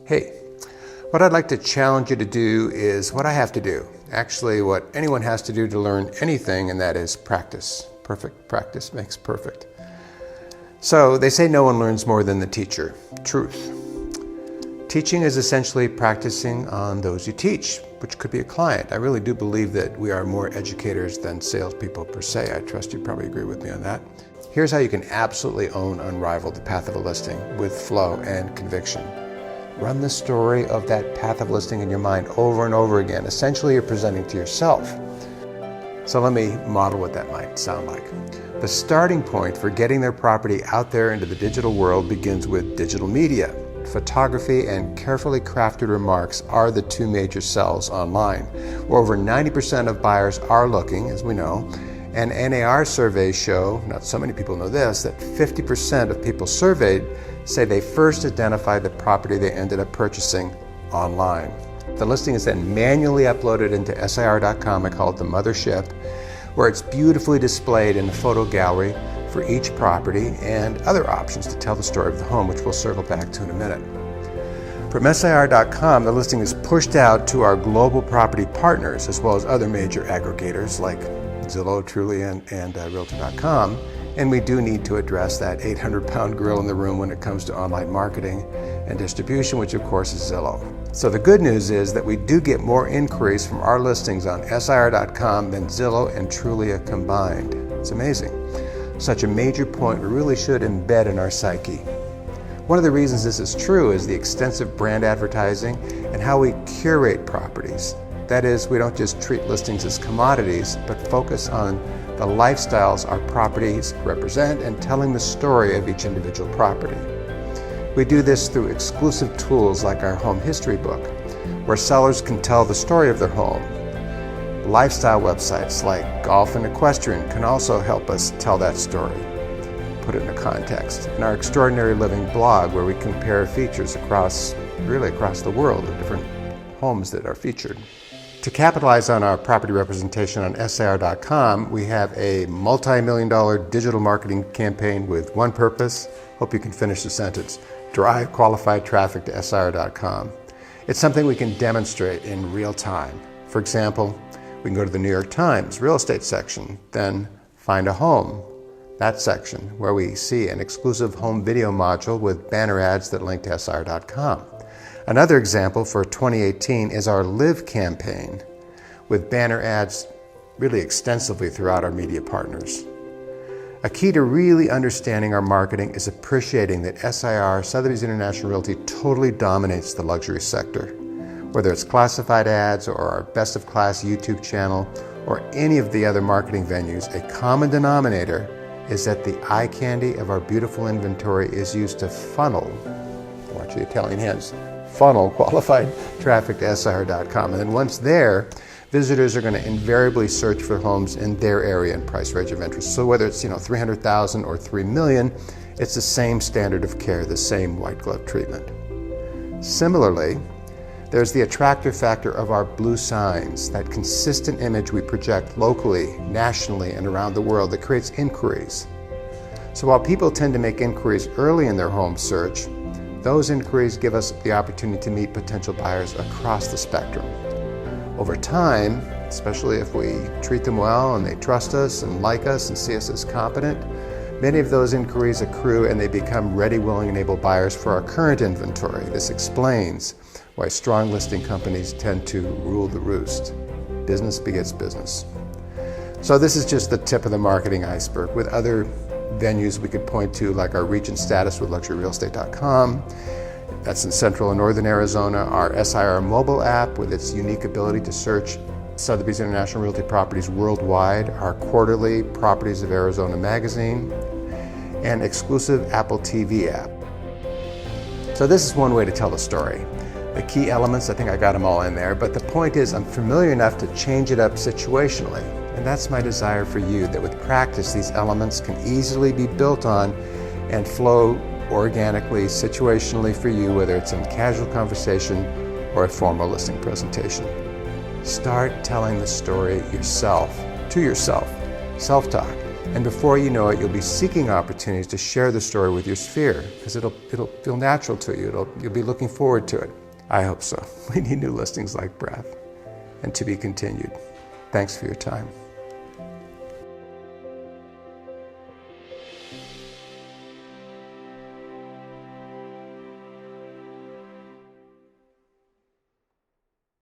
Hey, what I'd like to challenge you to do is what I have to do. Actually, what anyone has to do to learn anything, and that is practice. Perfect practice makes perfect. So they say no one learns more than the teacher. Truth. Teaching is essentially practicing on those you teach, which could be a client. I really do believe that we are more educators than salespeople per se. I trust you probably agree with me on that. Here's how you can absolutely own Unrivaled, the path of a listing, with flow and conviction. Run the story of that path of listing in your mind over and over again. Essentially, you're presenting to yourself. So let me model what that might sound like. The starting point for getting their property out there into the digital world begins with digital media. Photography and carefully crafted remarks are the two major sells online, where over 90% of buyers are looking, as we know, and NAR surveys show, not so many people know this, that 50% of people surveyed say they first identified the property they ended up purchasing online. The listing is then manually uploaded into SIR.com, I call it the mothership, where it's beautifully displayed in a photo gallery for each property and other options to tell the story of the home, which we'll circle back to in a minute. From SIR.com, the listing is pushed out to our global property partners, as well as other major aggregators like Zillow, Trulia, and Realtor.com. And we do need to address that 800-pound gorilla in the room when it comes to online marketing and distribution, which of course is Zillow. So the good news is that we do get more inquiries from our listings on SIR.com than Zillow and Trulia combined. It's amazing. Such a major point we really should embed in our psyche. One of the reasons this is true is the extensive brand advertising and how we curate properties. That is, we don't just treat listings as commodities, but focus on the lifestyles our properties represent and telling the story of each individual property. We do this through exclusive tools like our home history book, where sellers can tell the story of their home. Lifestyle websites like Golf and Equestrian can also help us tell that story, put it in a context. And our Extraordinary Living blog, where we compare features across the world of different homes that are featured. To capitalize on our property representation on SIR.com, we have a multi-million-dollar digital marketing campaign with one purpose. Hope you can finish the sentence. Drive qualified traffic to SIR.com. It's something we can demonstrate in real time. For example, we can go to the New York Times real estate section, then find a home, that section, where we see an exclusive home video module with banner ads that link to SIR.com. Another example for 2018 is our Live campaign, with banner ads really extensively throughout our media partners. A key to really understanding our marketing is appreciating that SIR, Sotheby's International Realty, totally dominates the luxury sector. Whether it's classified ads or our best of class YouTube channel or any of the other marketing venues, a common denominator is that the eye candy of our beautiful inventory is used to funnel, watch the Italian hands, funnel qualified traffic to SIR.com. And then once there, visitors are going to invariably search for homes in their area and price range of interest. So whether it's $300,000 or $3 million, it's the same standard of care, the same white glove treatment. Similarly, there's the attractive factor of our blue signs, that consistent image we project locally, nationally, and around the world that creates inquiries. So while people tend to make inquiries early in their home search, those inquiries give us the opportunity to meet potential buyers across the spectrum. Over time, especially if we treat them well and they trust us and like us and see us as competent, many of those inquiries accrue and they become ready, willing, and able buyers for our current inventory. This explains why strong listing companies tend to rule the roost. Business begets business. So this is just the tip of the marketing iceberg, with other venues we could point to, like our region status with luxuryrealestate.com. That's in central and northern Arizona. Our SIR mobile app with its unique ability to search Sotheby's International Realty properties worldwide. Our quarterly Properties of Arizona magazine, and exclusive Apple TV app. So this is one way to tell the story. The key elements, I think I got them all in there, but the point is I'm familiar enough to change it up situationally. And that's my desire for you, that with practice, these elements can easily be built on and flow organically, situationally for you, whether it's in casual conversation or a formal listing presentation. Start telling the story yourself, to yourself, self-talk, And before you know it, you'll be seeking opportunities to share the story with your sphere, because it'll feel natural to you. You'll be looking forward to it. I hope so. We need new listings like breath. And to be continued. Thanks for your time.